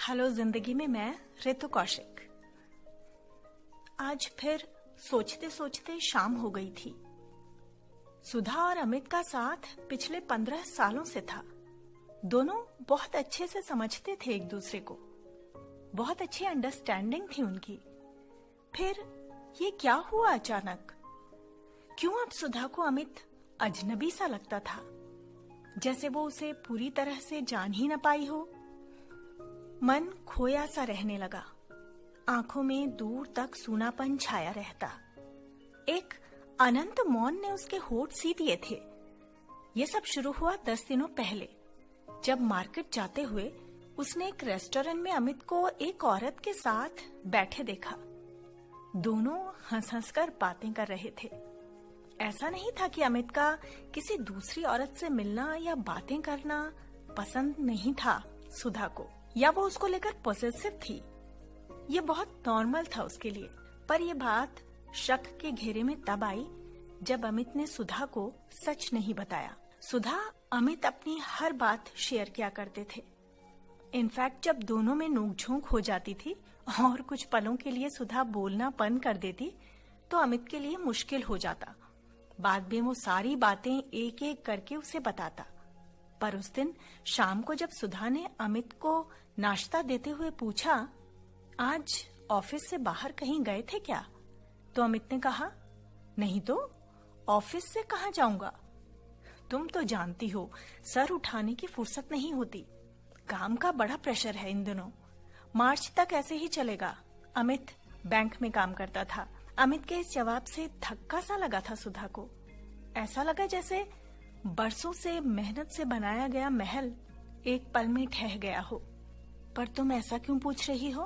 Hello जिंदगी में मैं ऋतु कौशिक। आज फिर सोचते सोचते शाम हो गई थी। सुधा और अमित का साथ पिछले 15 सालों से था। दोनों बहुत अच्छे से समझते थे एक दूसरे को, बहुत अच्छी अंडरस्टैंडिंग थी उनकी। फिर ये क्या हुआ अचानक? क्यों अब सुधा को अमित अजनबी सा लगता था, जैसे वो उसे पूरी तरह से जान ही न पाई हो। मन खोया सा रहने लगा, आंखों में दूर तक सूनापन छाया रहता। एक अनंत मौन ने उसके होठ सी दिए थे। ये सब शुरू हुआ 10 दिनों पहले, जब मार्केट जाते हुए उसने एक रेस्टोरेंट में अमित को एक औरत के साथ बैठे देखा। दोनों हंस हंस कर बातें कर रहे थे। ऐसा नहीं था कि अमित का किसी दूसरी औरत से मिलना या बातें करना पसंद नहीं था सुधा को, या वो उसको लेकर पॉसेसिव थी। ये बहुत नॉर्मल था उसके लिए। पर ये बात शक के घेरे में तब आई जब अमित ने सुधा को सच नहीं बताया। सुधा अमित अपनी हर बात शेयर किया करते थे। इनफैक्ट जब दोनों में नोकझोंक हो जाती थी और कुछ पलों के लिए सुधा बोलना बंद कर देती, तो अमित के लिए मुश्किल हो जाता। बाद में वो सारी बातें एक एक करके उसे बताता। पर उस दिन शाम को जब सुधा ने अमित को नाश्ता देते हुए पूछा, आज ऑफिस से बाहर कहीं गए थे क्या? तो अमित ने कहा, नहीं तो, ऑफिस से कहाँ जाऊंगा? तुम तो जानती हो, सर उठाने की फुर्सत नहीं होती। काम का बड़ा प्रेशर है इन दिनों। मार्च तक ऐसे ही चलेगा। अमित बैंक में काम करता था। अमित के इस जवाब से धक्का सा लगा था सुधा को। ऐसा लगा जैसे बरसों से मेहनत से बनाया गया महल एक पल में ढह गया हो। पर तुम ऐसा क्यों पूछ रही हो?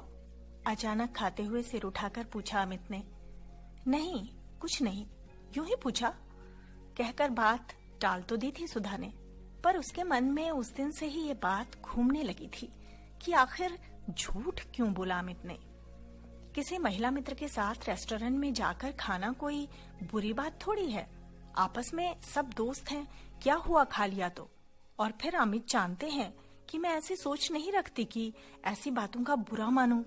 अचानक खाते हुए सिर उठाकर पूछा अमित ने। नहीं, कुछ नहीं, यूं ही पूछा, कहकर बात टाल तो दी थी सुधा ने। पर उसके मन में उस दिन से ही ये बात घूमने लगी थी कि आखिर झूठ क्यों बोला अमित ने। किसी महिला मित्र के साथ रेस्टोरेंट में जाकर खाना कोई बुरी बात थोड़ी है। आपस में सब दोस्त हैं, क्या हुआ खा लिया तो। और फिर अमित जानते हैं कि मैं ऐसी सोच नहीं रखती कि ऐसी बातों का बुरा मानूं।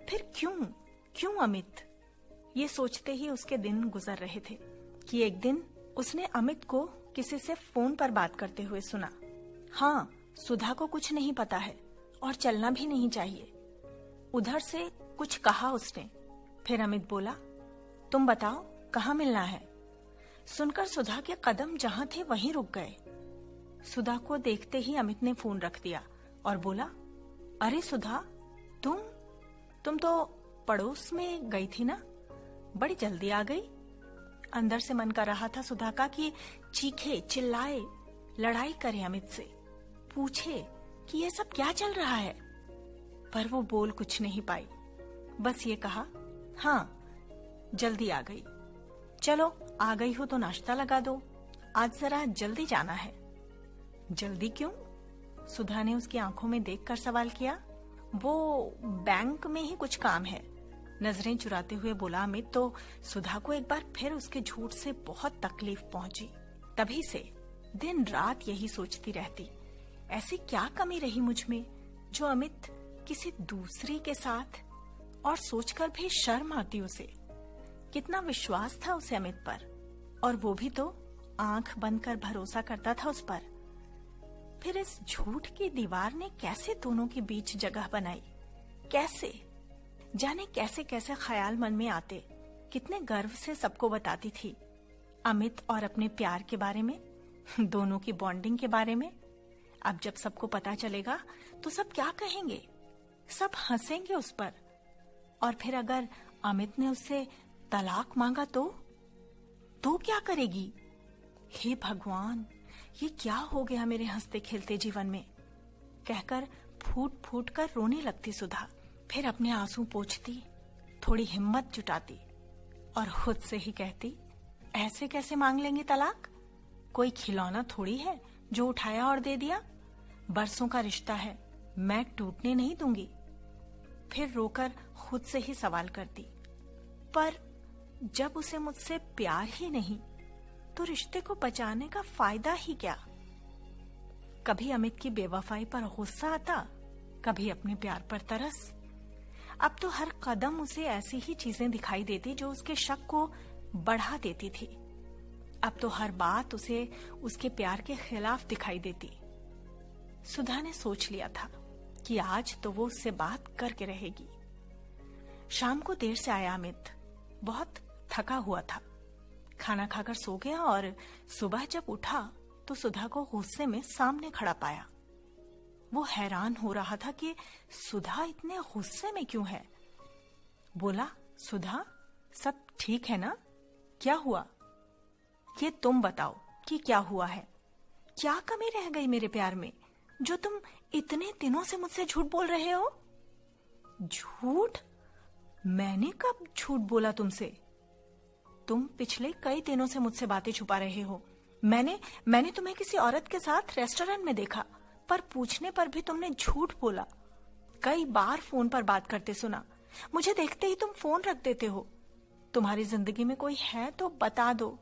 फिर क्यों अमित? ये सोचते ही उसके दिन गुजर रहे थे कि एक दिन उसने अमित को किसी से फोन पर बात करते हुए सुना। हाँ, सुधा को कुछ नहीं पता है और चलना भी नहीं चाहिए। उधर से कुछ कहा उसने। फिर अमित बोला, तुम बताओ कहाँ मिलना है? सुनकर सुधा के कदम जहाँ थे वहीं रुक गए। सुधा को देखते ही अमित ने फोन रख दिया और बोला, अरे सुधा, तुम तो पड़ोस में गई थी ना? बड़ी जल्दी आ गई। अंदर से मन कर रहा था सुधा का कि चीखे, चिल्लाए, लड़ाई करे अमित से, पूछे कि ये सब क्या चल रहा है। पर वो बोल कुछ नहीं पाई। बस ये कहा, हाँ जल्दी आ गई। चलो आ गई हो तो नाश्ता लगा दो, आज जरा जल्दी जाना है। जल्दी क्यों? सुधा ने उसकी आंखों में देखकर सवाल किया। वो बैंक में ही कुछ काम है, नजरें चुराते हुए बोला अमित। तो सुधा को एक बार फिर उसके झूठ से बहुत तकलीफ पहुंची। तभी से दिन रात यही सोचती रहती, ऐसी क्या कमी रही मुझ में जो अमित किसी दूसरी के साथ, और सोचकर भी शर्म आती उसे। कितना विश्वास था उसे अमित पर, और वो भी तो आंख बंद कर भरोसा करता था उस पर। फिर इस झूठ की दीवार ने कैसे दोनों के बीच जगह बनाई? कैसे? जाने कैसे कैसे ख्याल मन में आते। कितने गर्व से सबको बताती थी अमित और अपने प्यार के बारे में, दोनों की बॉन्डिंग के बारे में। अब जब सबको पता चलेगा तो सब क्या कहेंगे? सब हंसेंगे उस पर। और फिर अगर अमित ने उससे तलाक मांगा तो क्या करेगी? हे भगवान, ये क्या हो गया मेरे हंसते खेलते जीवन में, कहकर फूट फूट कर रोने लगती सुधा। फिर अपने आंसू पोंछती, थोड़ी हिम्मत जुटाती और खुद से ही कहती, ऐसे कैसे मांग लेंगे तलाक? कोई खिलौना थोड़ी है जो उठाया और दे दिया। बरसों का रिश्ता है, मैं टूटने नहीं दूंगी। फिर रोकर खुद से ही सवाल करती, पर जब उसे मुझसे प्यार ही नहीं तो रिश्ते को बचाने का फायदा ही क्या? कभी अमित की बेवफाई पर गुस्सा आता, कभी अपने प्यार पर तरस। अब तो हर कदम उसे ऐसी ही चीजें दिखाई देती जो उसके शक को बढ़ा देती थी। अब तो हर बात उसे उसके प्यार के खिलाफ दिखाई देती। सुधा ने सोच लिया था कि आज तो वो उससे बात करके रहेगी। शाम को देर से आया अमित, बहुत थका हुआ था। खाना खाकर सो गया और सुबह जब उठा तो सुधा को गुस्से में सामने खड़ा पाया। वो हैरान हो रहा था कि सुधा इतने गुस्से में क्यों है। बोला, सुधा, सब ठीक है ना? क्या हुआ? ये तुम बताओ कि क्या हुआ है? क्या कमी रह गई मेरे प्यार में जो तुम इतने दिनों से मुझसे झूठ बोल रहे हो? झूठ? मैंने कब झूठ बोला तुमसे? तुम पिछले कई दिनों से मुझसे बातें छुपा रहे हो। मैंने तुम्हें किसी औरत के साथ रेस्टोरेंट में देखा, पर पूछने पर भी तुमने झूठ बोला। कई बार फोन पर बात करते सुना। मुझे देखते ही तुम फोन रख देते हो। तुम्हारी जिंदगी में कोई है तो बता दो।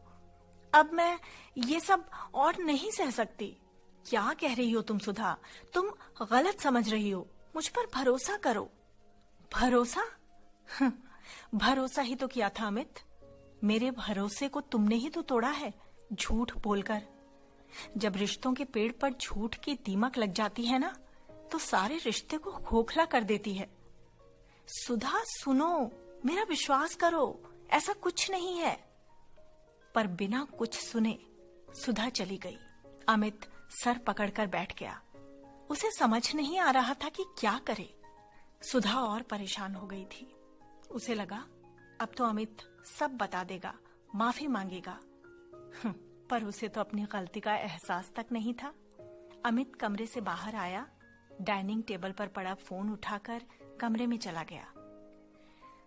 अब मैं ये सब और नहीं सह सकती। क्या कह रही हो तुम सुधा? तुम गलत समझ रही हो। मुझ पर भरोसा करो। भरोसा? भरोसा ही तो किया था अमित। मेरे भरोसे को तुमने ही तो तोड़ा है, झूठ बोलकर। जब रिश्तों के पेड़ पर झूठ की दीमक लग जाती है ना, तो सारे रिश्ते को खोखला कर देती है। सुधा सुनो, मेरा विश्वास करो, ऐसा कुछ नहीं है। पर बिना कुछ सुने सुधा चली गई। अमित सर पकड़कर बैठ गया। उसे समझ नहीं आ रहा था कि क्या करे। सुधा और परेशान हो गई थी। उसे लगा अब तो अमित सब बता देगा, माफी मांगेगा। पर उसे तो अपनी गलती का एहसास तक नहीं था। अमित कमरे से बाहर आया, डाइनिंग टेबल पर पड़ा फोन उठाकर कमरे में चला गया।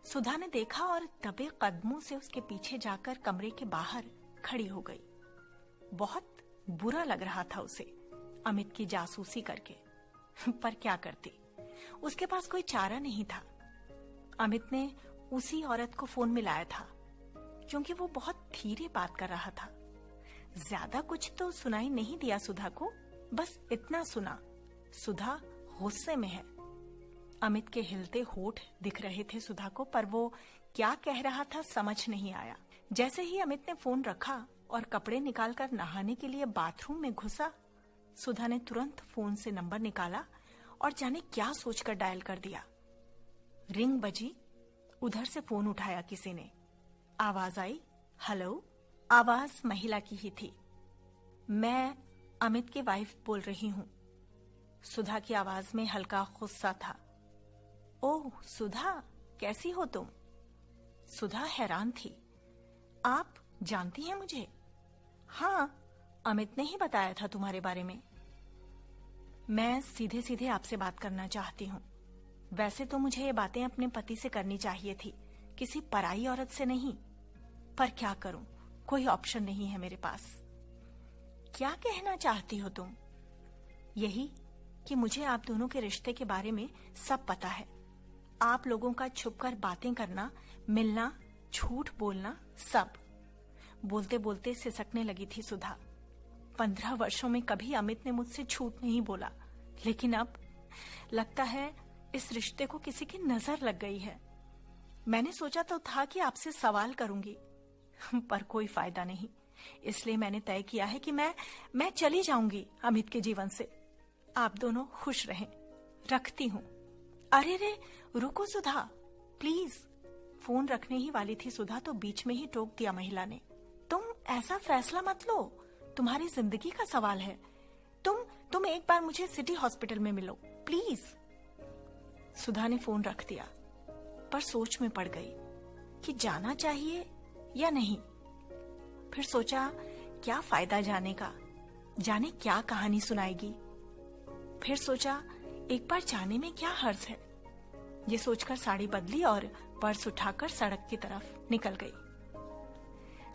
सुधा ने देखा और दबे कदमों से उसके पीछे जाकर कमरे के बाहर खड़ी हो गई। बहुत बुरा लग रहा था उसे अमित की जासूसी करके, पर क्या करती, उसके पास कोई चारा नहीं था। अमित ने उसी औरत को फोन मिलाया था, क्योंकि वो बहुत धीरे बात कर रहा था। ज्यादा कुछ तो सुनाई नहीं दिया सुधा को, बस इतना सुना, सुधा गुस्से में है। अमित के हिलते होठ दिख रहे थे सुधा को, पर वो क्या कह रहा था समझ नहीं आया। जैसे ही अमित ने फोन रखा और कपड़े निकालकर नहाने के लिए बाथरूम में घुसा, सुधा ने तुरंत फोन से नंबर निकाला और जाने क्या सोचकर डायल कर दिया। रिंग बजी, उधर से फोन उठाया किसी ने। आवाज आई, हेलो। आवाज महिला की ही थी। मैं अमित की वाइफ बोल रही हूँ। सुधा की आवाज में हल्का गुस्सा था। ओह सुधा, कैसी हो तुम? सुधा हैरान थी। आप जानती हैं मुझे? हाँ, अमित ने ही बताया था तुम्हारे बारे में। मैं सीधे सीधे आपसे बात करना चाहती हूँ। वैसे तो मुझे ये बातें अपने पति से करनी चाहिए थी, किसी पराई औरत से नहीं, पर क्या करूं, कोई ऑप्शन नहीं है मेरे पास। क्या कहना चाहती हो तुम? यही कि मुझे आप दोनों के रिश्ते के बारे में सब पता है। आप लोगों का छुपकर बातें करना, मिलना, झूठ बोलना, सब। बोलते बोलते सिसकने लगी थी सुधा। 15 वर्षों में कभी अमित ने मुझसे झूठ नहीं बोला, लेकिन अब लगता है इस रिश्ते को किसी की नजर लग गई है। मैंने सोचा तो था कि आपसे सवाल करूंगी, पर कोई फायदा नहीं। इसलिए मैंने तय किया है कि मैं चली जाऊंगी अमित के जीवन से। आप दोनों खुश रहें। रखती हूँ। अरे रे, रुको सुधा, प्लीज। फोन रखने ही वाली थी सुधा तो बीच में ही टोक दिया महिला ने। तुम ऐसा फैसला मत लो, तुम्हारी जिंदगी का सवाल है। तुम एक बार मुझे सिटी हॉस्पिटल में मिलो, प्लीज। सुधा ने फोन रख दिया, पर सोच में पड़ गई कि जाना चाहिए या नहीं। फिर सोचा क्या फायदा जाने का, जाने क्या कहानी सुनाएगी। फिर सोचा एक बार जाने में क्या हर्ज है। ये सोचकर साड़ी बदली और पर्स उठाकर सड़क की तरफ निकल गई।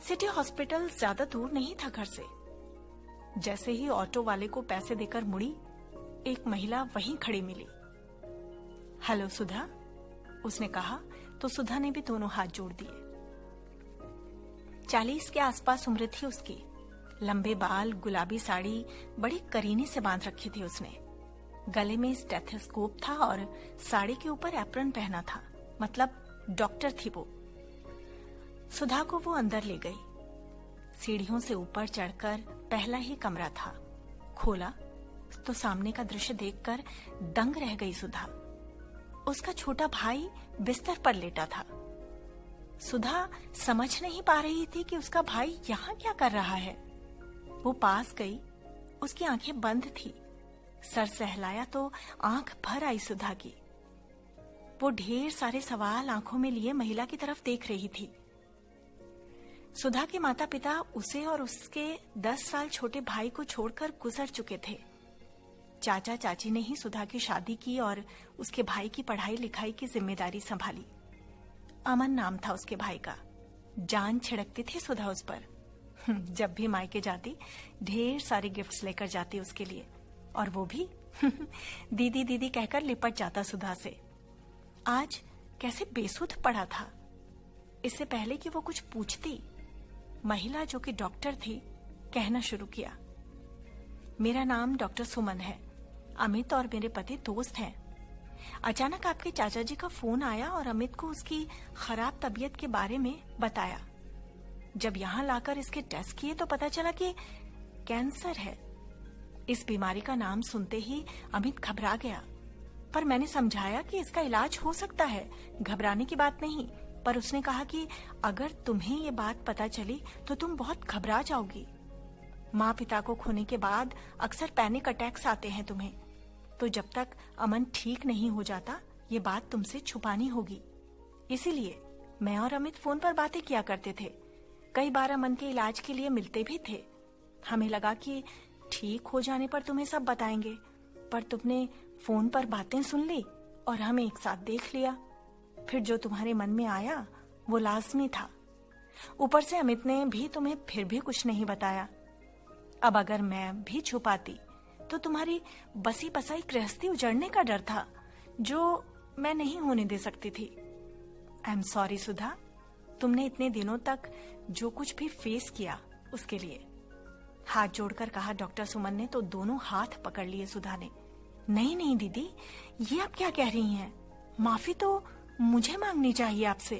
सिटी हॉस्पिटल ज्यादा दूर नहीं था घर से। जैसे ही ऑटो वाले को पैसे देकर मुड़ी, एक महिला वहीं खड़ी मिली। हेलो सुधा, उसने कहा तो सुधा ने भी दोनों हाथ जोड़ दिए। 40 के आसपास उम्र थी उसकी। लंबे बाल, गुलाबी साड़ी बड़ी करीने से बांध रखी थी उसने। गले में स्टेथोस्कोप था और साड़ी के ऊपर एप्रन पहना था, मतलब डॉक्टर थी वो। सुधा को वो अंदर ले गई। सीढ़ियों से ऊपर चढ़कर पहला ही कमरा था। खोला तो सामने का दृश्य देखकर दंग रह गई सुधा। उसका छोटा भाई बिस्तर पर लेटा था। सुधा समझ नहीं पा रही थी कि उसका भाई यहाँ क्या कर रहा है। वो पास गई, उसकी आंखें बंद थी। सर सहलाया तो आंख भर आई सुधा की। वो ढेर सारे सवाल आंखों में लिए महिला की तरफ देख रही थी। सुधा के माता पिता उसे और उसके 10 साल छोटे भाई को छोड़कर गुजर चुके थे। चाचा चाची ने ही सुधा की शादी की और उसके भाई की पढ़ाई लिखाई की जिम्मेदारी संभाली। अमन नाम था उसके भाई का। जान छिड़कती थी सुधा उस पर। जब भी मायके जाती ढेर सारे गिफ्ट्स लेकर जाती उसके लिए, और वो भी दीदी दीदी कहकर लिपट जाता सुधा से। आज कैसे बेसुध पड़ा था। इससे पहले कि वो कुछ पूछती, महिला जो कि डॉक्टर थी कहना शुरू किया, मेरा नाम डॉक्टर सुमन है। अमित और मेरे पति दोस्त हैं। अचानक आपके चाचा जी का फोन आया और अमित को उसकी खराब तबीयत के बारे में बताया। जब यहाँ लाकर इसके टेस्ट किए तो पता चला कि कैंसर है। इस बीमारी का नाम सुनते ही अमित घबरा गया, पर मैंने समझाया कि इसका इलाज हो सकता है, घबराने की बात नहीं। पर उसने कहा कि अगर तुम्हें ये बात पता चली तो तुम बहुत घबरा जाओगी। माँ पिता को खोने के बाद अक्सर पैनिक अटैक्स आते हैं तुम्हें, तो जब तक अमन ठीक नहीं हो जाता ये बात तुमसे छुपानी होगी। इसीलिए मैं और अमित फोन पर बातें किया करते थे। कई बार अमन के इलाज के लिए मिलते भी थे। हमें लगा कि ठीक हो जाने पर तुम्हें सब बताएंगे, पर तुमने फोन पर बातें सुन ली और हमें एक साथ देख लिया। फिर जो तुम्हारे मन में आया वो लाजमी था। ऊपर से अमित ने भी तुम्हें फिर भी कुछ नहीं बताया। अब अगर मैं भी छुपाती तो तुम्हारी बसी बसाई गृहस्थी उजड़ने का डर था, जो मैं नहीं होने दे सकती थी। आई एम सॉरी सुधा, तुमने इतने दिनों तक जो कुछ भी फेस किया उसके लिए। हाथ जोड़कर कहा डॉक्टर सुमन ने, तो दोनों हाथ पकड़ लिए सुधा ने। नहीं नहीं दीदी, ये आप क्या कह रही हैं? माफी तो मुझे मांगनी चाहिए आपसे।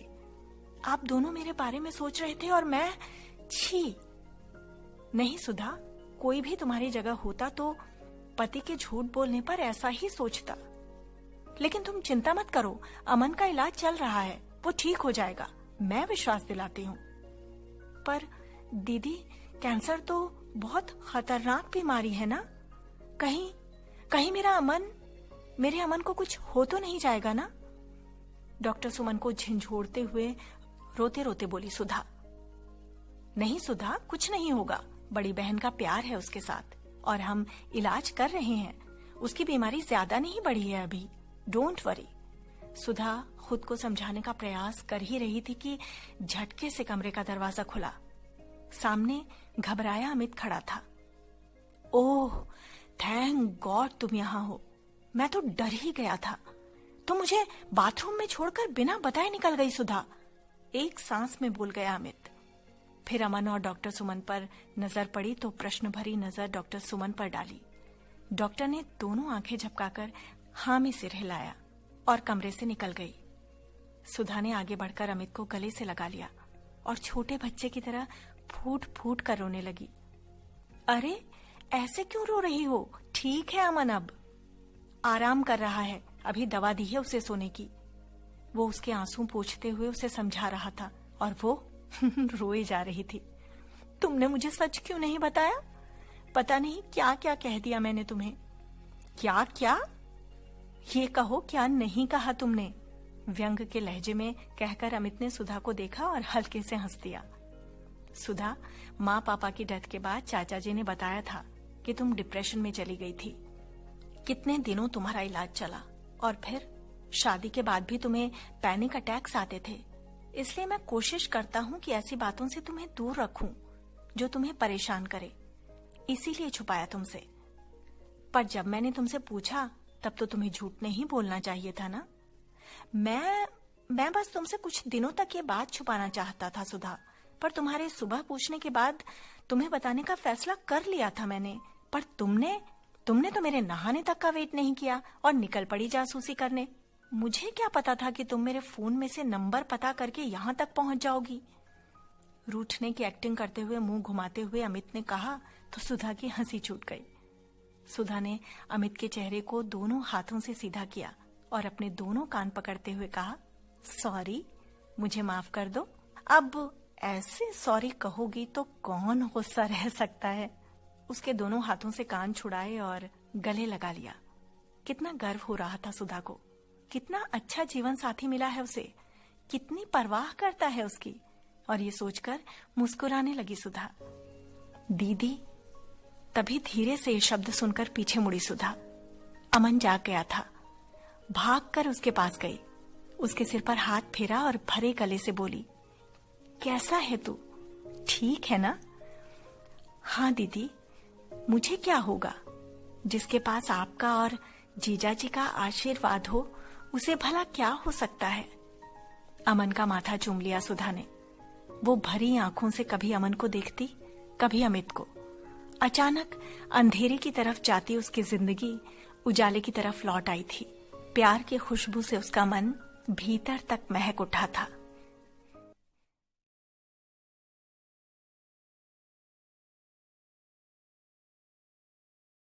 आप दोनों मेरे बारे में सोच रहे थे और मैं, छी। नहीं सुधा, कोई भी तुम्हारी जगह होता तो पति के झूठ बोलने पर ऐसा ही सोचता। लेकिन तुम चिंता मत करो, अमन का इलाज चल रहा है, वो ठीक हो जाएगा, मैं विश्वास दिलाती हूँ। पर दीदी, कैंसर तो बहुत खतरनाक बीमारी है ना? कहीं मेरे अमन को कुछ हो तो नहीं जाएगा ना? डॉक्टर सुमन को झिंझोड़ते हुए रोते रोते बोली सुधा। नहीं सुधा, कुछ नहीं होगा। बड़ी बहन का प्यार है उसके साथ और हम इलाज कर रहे हैं। उसकी बीमारी ज्यादा नहीं बढ़ी है अभी, डोंट वरी। सुधा खुद को समझाने का प्रयास कर ही रही थी कि झटके से कमरे का दरवाजा खुला। सामने घबराया अमित खड़ा था। ओह, थैंक गॉड तुम यहाँ हो। मैं तो डर ही गया था। तुम मुझे बाथरूम में छोड़कर बिना बताए निकल गई सुधा, एक सांस में बोल गया अमित। फिर अमन और डॉक्टर सुमन पर नजर पड़ी तो प्रश्न भरी नजर डॉक्टर सुमन पर डाली। डॉक्टर ने दोनों आंखें झपकाकर हाँ में सिर हिलाया और कमरे से निकल गई। सुधा ने आगे बढ़कर अमित को गले से लगा लिया और छोटे बच्चे की तरह फूट फूट कर रोने लगी। अरे ऐसे क्यों रो रही हो? ठीक है अमन, अब आराम कर रहा है, अभी दवा दी है उसे सोने की। वो उसके आंसू पोंछते हुए उसे समझा रहा था और वो रोए जा रही थी। तुमने मुझे सच क्यों नहीं बताया? पता नहीं क्या क्या कह दिया मैंने तुम्हें। क्या क्या? ये कहो, क्या नहीं कहा तुमने? व्यंग के लहजे में कहकर अमित ने सुधा को देखा और हल्के से हंस दिया। सुधा, माँ पापा की डेथ के बाद चाचा जी ने बताया था कि तुम डिप्रेशन में चली गई थी। कितने दिनों तुम्हारा इलाज चला और फिर शादी के बाद भी तुम्हें पैनिक अटैक्स आते थे। इसलिए मैं कोशिश करता हूँ कि ऐसी बातों से तुम्हें दूर रखूं जो तुम्हें परेशान करे, इसीलिए छुपाया तुमसे। पर जब मैंने तुमसे पूछा तब तो तुम्हें झूठ नहीं बोलना चाहिए था ना? मैं बस तुमसे कुछ दिनों तक ये बात छुपाना चाहता था सुधा, पर तुम्हारे सुबह पूछने के बाद तुम्हें बताने का फैसला कर लिया था मैंने। पर तुमने तुमने तो मेरे नहाने तक का वेट नहीं किया और निकल पड़ी जासूसी करने। मुझे क्या पता था कि तुम मेरे फोन में से नंबर पता करके यहां तक पहुंच जाओगी। रूठने की एक्टिंग करते हुए मुंह घुमाते हुए अमित ने कहा तो सुधा की हंसी छूट गई। सुधा ने अमित के चेहरे को दोनों हाथों से सीधा किया और अपने दोनों कान पकड़ते हुए कहा, सॉरी, मुझे माफ कर दो। अब ऐसे सॉरी कहोगी तो कौन गुस्सा रह सकता है। उसके दोनों हाथों से कान छुड़ाए और गले लगा लिया। कितना गर्व हो रहा था सुधा को, कितना अच्छा जीवन साथी मिला है उसे, कितनी परवाह करता है उसकी। और ये सोचकर मुस्कुराने लगी सुधा। दीदी। तभी धीरे से ये शब्द सुनकर पीछे मुड़ी सुधा। अमन जाग गया था। भागकर उसके पास गई, उसके सिर पर हाथ फेरा और भरे गले से बोली, कैसा है तू, ठीक है ना? हाँ दीदी, मुझे क्या होगा? जिसके पास आपका और जीजा जी का आशीर्वाद हो उसे भला क्या हो सकता है? अमन का माथा चूम लिया सुधा ने। वो भरी आंखों से कभी अमन को देखती, कभी अमित को। अचानक अंधेरे की तरफ जाती उसकी जिंदगी उजाले की तरफ लौट आई थी। प्यार की खुशबू से उसका मन भीतर तक महक उठा था।